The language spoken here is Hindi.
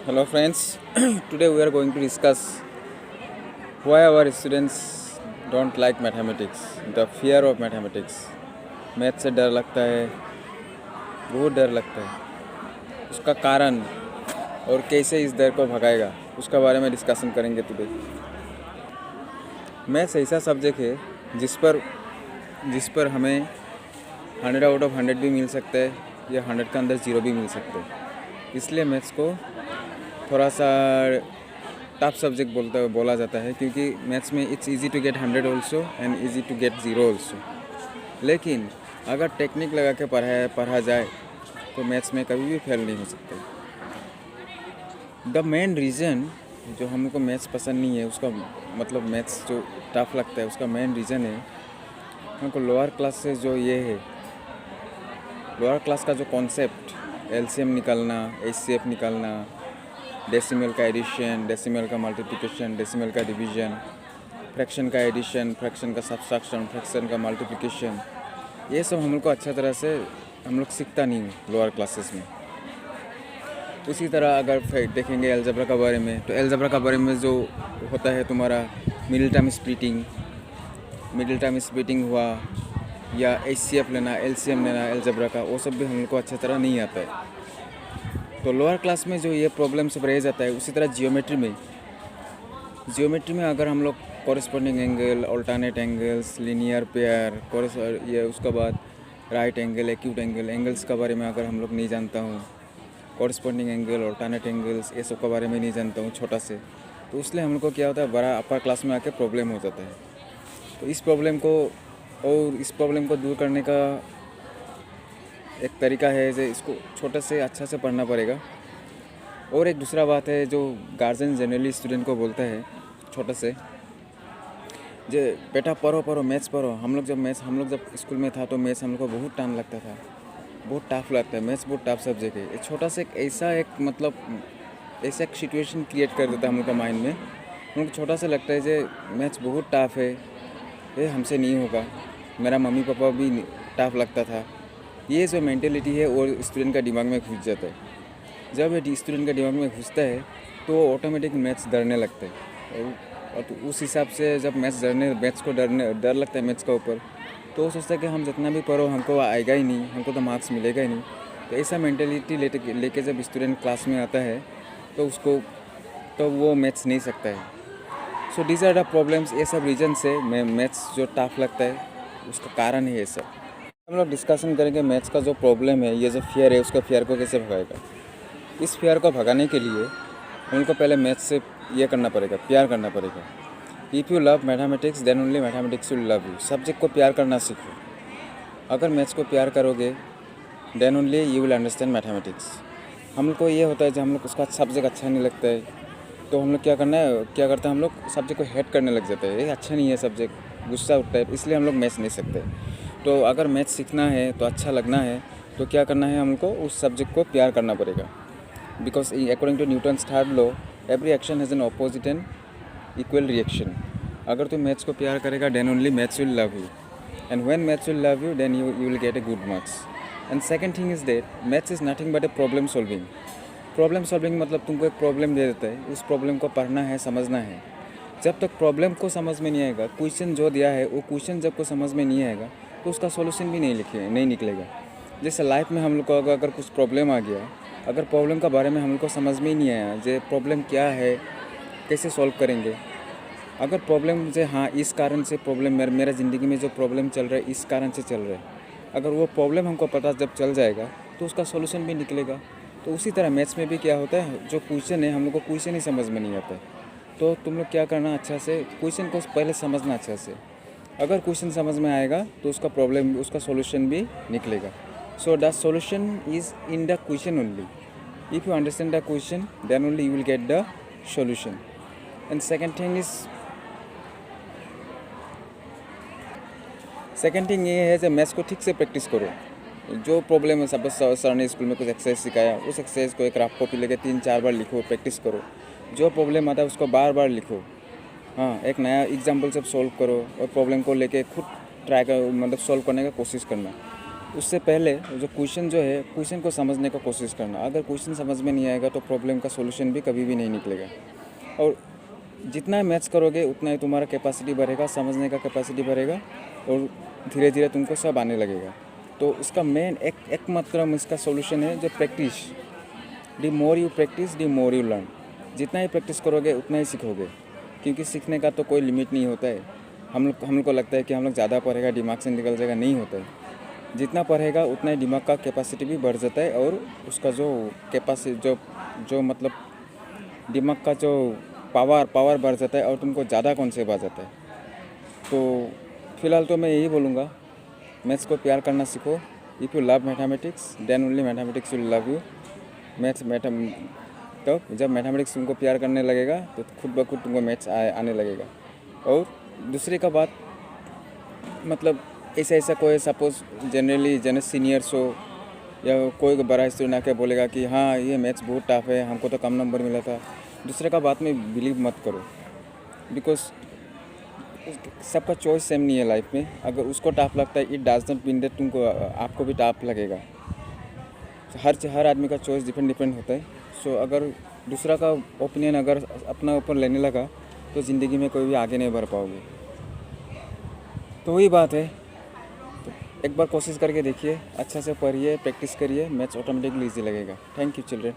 Hello friends, today we are going to discuss why our students don't like mathematics, the fear of mathematics. Math से डर लगता है, बहुत डर लगता है। उसका कारण और कैसे इस डर को भगाएगा, उसका बारे में डिस्कशन करेंगे टुडे। मैथ्स ऐसा सब्जेक्ट है जिस पर हमें 100 आउट ऑफ 100 भी मिल सकता है या 100 के अंदर 0 भी मिल सकता है। इसलिए मैथ्स को थोड़ा सा टफ सब्जेक्ट बोला जाता है, क्योंकि मैथ्स में it's easy to get 100 also and easy to get 0 also. लेकिन अगर टेक्निक लगा के पढ़ा जाए तो मैथ्स में कभी भी फेल नहीं हो सकता। द मेन रीज़न जो हमको मैथ्स पसंद नहीं है, उसका मतलब मैथ्स जो टफ लगता है, उसका मेन रीज़न है हमको लोअर क्लास से जो ये है, लोअर क्लास का जो कॉन्सेप्ट एलसीएम निकालना, एचसीएफ निकालना, डेसिमल का एडिशन, डेसिमल का मल्टीप्लिकेशन, डेसिमल का डिवीजन, फ्रैक्शन का एडिशन, फ्रैक्शन का सब्सट्रैक्शन, फ्रैक्शन का मल्टीप्लिकेशन, ये सब हम लोग को अच्छा तरह से हम लोग सीखता नहीं है लोअर क्लासेस में। उसी तरह अगर देखेंगे एल्जेब्रा का बारे में, तो एल्जेब्रा का बारे में जो होता है तुम्हारा मिडिल टर्म स्प्लिटिंग हुआ, या एचसीएफ लेना, एलसीएम लेना एल्जेब्रा का, वो सब भी हम लोग को अच्छा तरह नहीं आता है। तो लोअर क्लास में जो ये प्रॉब्लम सब रह जाता है। उसी तरह जियोमेट्री में अगर हम लोग corresponding angle, alternate angles, linear pair, ये उसके बाद राइट एंगल, एक्यूट एंगल्स के बारे में अगर हम लोग नहीं जानता हूँ, कॉरेस्पॉन्डिंग एंगल, अल्टरनेट एंगल्स, ये सब के बारे में नहीं जानता हूँ छोटा से, तो इसलिए हम लोग को क्या होता है, बड़ा अपर क्लास में आके प्रॉब्लम हो जाता है। तो इस प्रॉब्लम को दूर करने का एक तरीका है जो इसको छोटे से अच्छा से पढ़ना पड़ेगा। और एक दूसरा बात है जो गार्जियन जनरली स्टूडेंट को बोलता है छोटे से, जो बेटा पढ़ो मैथ्स पढ़ो। हम लोग जब स्कूल में था तो मैथ्स हम लोग को बहुत टाइम लगता था, बहुत टफ लगता है। मैथ्स बहुत टफ सब्जेक्ट है। एक छोटा सा ऐसा एक सिचुएशन क्रिएट कर देता है हम लोग का माइंड में। हम लोग छोटा सा लगता है जो मैथ्स बहुत टफ है, ये हमसे नहीं होगा, मेरा मम्मी पापा भी टफ लगता था। ये जो मेंटेलिटी है वो स्टूडेंट का दिमाग में घुस जाता है। जब ये स्टूडेंट का दिमाग में घुसता है तो वो ऑटोमेटिक मैथ्स डरने लगता है। और तो उस हिसाब से जब मैथ्स को डर लगता है मैथ्स का ऊपर, तो वो सोचता है कि हम जितना भी पढ़ो हमको आएगा ही नहीं, हमको तो मार्क्स मिलेगा ही नहीं। तो ऐसा मेंटेलिटी लेके जब स्टूडेंट क्लास में आता है तो वो मैथ्स नहीं सकता है। So these are the problems. ये सब रीजन से मैथ्स जो टफ लगता है उसका कारण है ये सब। हम लोग डिस्कशन करेंगे मैथ्स का जो प्रॉब्लम है, ये जो फियर है, उसका फियर को कैसे भगाएगा। इस फियर को भगाने के लिए उनको पहले मैथ्स से ये करना पड़ेगा, प्यार करना पड़ेगा। If you love mathematics then only mathematics will love you. Subject को प्यार करना सीखो। अगर मैथ्स को प्यार करोगे then only you will understand mathematics. हम लोग को ये होता है जब हम लोग उसका सब्जेक्ट अच्छा नहीं लगता है तो हम लोग क्या करते हैं, हम लोग सब्जेक्ट को हेट करने लग जाते हैं। ये अच्छा नहीं है सब्जेक्ट, गुस्सा उठता है, इसलिए हम लोग मैथ्स नहीं सकते। तो अगर मैथ्स सीखना है तो अच्छा लगना है तो क्या करना है, हमको उस सब्जेक्ट को प्यार करना पड़ेगा। Because according to Newton's third law, every action has an opposite and equal reaction. अगर तुम मैथ्स को प्यार करेगा then only maths will love you, and when maths will love you then you will get a good marks. And second thing is that maths is nothing but a problem solving मतलब तुमको एक प्रॉब्लम दे देता है, उस प्रॉब्लम को पढ़ना है, समझना है। जब तक प्रॉब्लम को समझ में नहीं आएगा, क्वेश्चन जो दिया है वो क्वेश्चन जब को समझ में नहीं आएगा तो उसका सॉल्यूशन भी नहीं निकलेगा। जैसे लाइफ में हम लोग को अगर कुछ प्रॉब्लम आ गया, अगर प्रॉब्लम का बारे में हम लोग को समझ में ही नहीं आया, जो प्रॉब्लम क्या है, कैसे सॉल्व करेंगे। अगर प्रॉब्लम से हाँ इस कारण से प्रॉब्लम मेरा ज़िंदगी में जो प्रॉब्लम चल रहा है इस कारण से चल रहा है, अगर वो प्रॉब्लम हमको पता जब चल जाएगा तो उसका सॉल्यूशन भी निकलेगा। तो उसी तरह मैथ्स में भी क्या होता है, जो क्वेश्चन है हम लोग को क्वेश्चन ही समझ में नहीं आता है, तो तुम लोग क्या करना, अच्छा से क्वेश्चन को पहले समझना अच्छा से। अगर क्वेश्चन समझ में आएगा तो उसका सॉल्यूशन भी निकलेगा। So the solution is in the question only. If you understand the question then only you will get the solution. And second thing ये है कि मैथ्स को ठीक से प्रैक्टिस करो। जो प्रॉब्लम है, सपोज सर ने स्कूल में कुछ एक्सरसाइज सिखाया, उस एक्सरसाइज को एक रफ कॉपी लेके 3-4 बार लिखो, प्रैक्टिस करो। जो प्रॉब्लम आता है उसको बार बार लिखो। हाँ, एक नया एग्जाम्पल से सॉल्व करो और प्रॉब्लम को लेके खुद ट्राई कर, मतलब सॉल्व करने का कोशिश करना। उससे पहले जो क्वेश्चन जो है क्वेश्चन को समझने का कोशिश करना। अगर क्वेश्चन समझ में नहीं आएगा तो प्रॉब्लम का सॉल्यूशन भी कभी भी नहीं निकलेगा। और जितना मैथ्स करोगे उतना ही तुम्हारा कैपेसिटी बढ़ेगा, समझने का कैपेसिटी बढ़ेगा और धीरे धीरे तुमको सब आने लगेगा। तो इसका मेन एकमात्र इसका सॉल्यूशन है जो practice. The more you practice the more you learn. जितना ही प्रैक्टिस करोगे उतना ही सीखोगे, क्योंकि सीखने का तो कोई लिमिट नहीं होता है। हम लोग को लगता है कि हम लोग ज़्यादा पढ़ेगा दिमाग से निकल जाएगा, नहीं होता है। जितना पढ़ेगा उतना ही दिमाग का कैपेसिटी भी बढ़ जाता है और उसका जो कैपेसिटी जो मतलब दिमाग का जो पावर बढ़ जाता है और तुमको ज़्यादा कॉन्सेप्ट आ जाता है। तो फिलहाल तो मैं यही बोलूँगा, मैथ्स को प्यार करना सीखो। If you love mathematics then only mathematics will love you. तो जब मैथमेटिक्स तुमको प्यार करने लगेगा तो खुद ब खुद तुमको मैथ्स आने लगेगा। और दूसरी का बात, मतलब ऐसा कोई सपोज जनरली सीनियर्स हो या कोई बड़ा स्टूडेंट आके बोलेगा कि हाँ ये मैथ्स बहुत टफ है, हमको तो कम नंबर मिला था, दूसरे का बात में बिलीव मत करो। बिकॉज सबका चॉइस सेम नहीं है लाइफ में। अगर उसको टफ लगता है, it does not mean that तुमको आपको भी टफ लगेगा। हर आदमी का चॉइस डिफरेंट होता है। सो अगर दूसरा का ओपिनियन अगर अपना ऊपर लेने लगा तो ज़िंदगी में कोई भी आगे नहीं बढ़ पाओगे। तो वही बात है। तो एक बार कोशिश करके देखिए, अच्छा से पढ़िए, प्रैक्टिस करिए, मैथ्स ऑटोमेटिकली ईजी लगेगा। Thank you children.